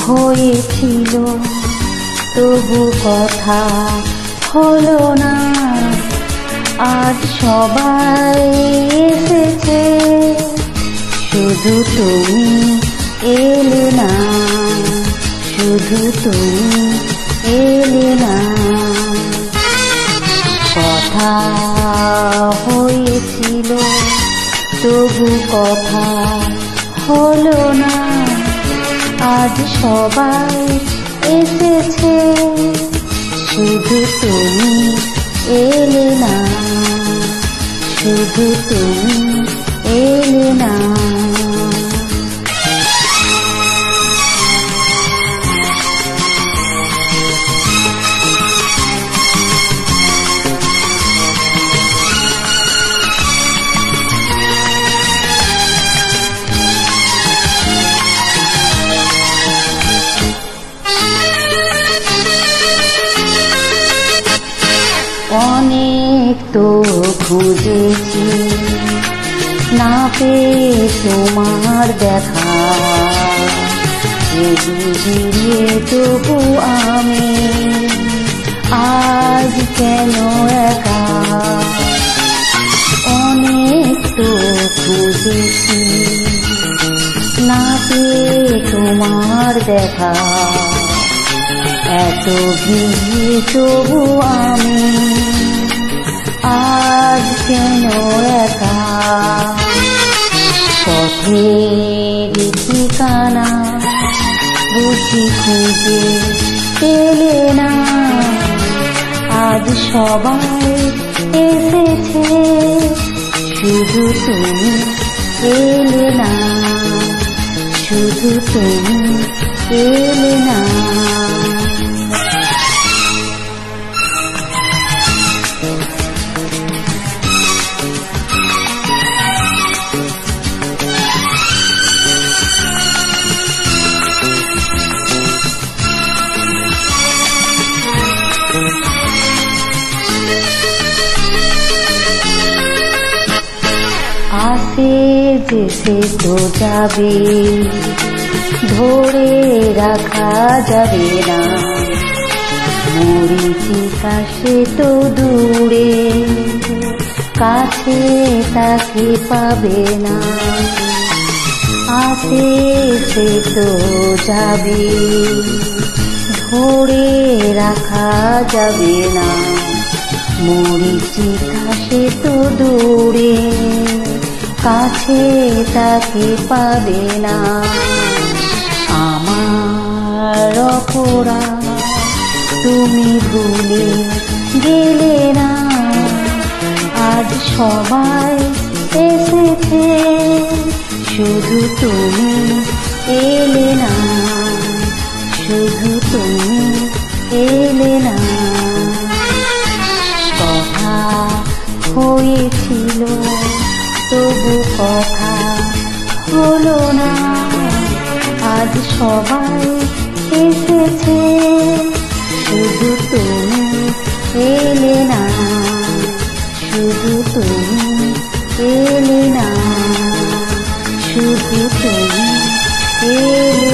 হয়েছিল তবু কথা হলো না। আজ সবাই এসেছে, শুধু তুমি এলে না, শুধু তুমি এলে না। কথা হয়েছিল তবু কথা হলো না। আজ সবাই এসেছে, শুধু তুমি এলে না, শুধু তুমি এলে না। অনেক তো খুঁজেছি, না পেয়ে তোমার দেখা। ঘিরে তবু আমি আজ কেন একা। অনেক তো খুঁজেছি, না পেয়ে তোমার দেখা। এত ভিড়ে তবু আমি আজ কেন একা। পথের ঠিকানা বুঝি খুঁজে পেলে না। আজ সবাই এসেছে, শুধু তুমি এলে না, শুধু তুমি এলে না। আসে যেতে তো যাবে, ধরে রাখা যাবে না। মরীচিকা সে তো দূরে, কাছে তাকে পাবে না। আসে সে তো যাবে, ধরে রাখা যাবে না। মরীচিকা সে তো দূরে, কাছে তাকে পাবে না। আমার অপরাধ তুমি ভুলে গেলে না। আজ সবাই এসেছে, শুধু তুমি এলে না, শুধু তুমি এলে না। কথা হয়েছিল তবু কথা হলো না। আজ সবাই এসেছে, শুধু তুমি এলে না, শুধু তুমি এলে না, শুধু তুমি এলে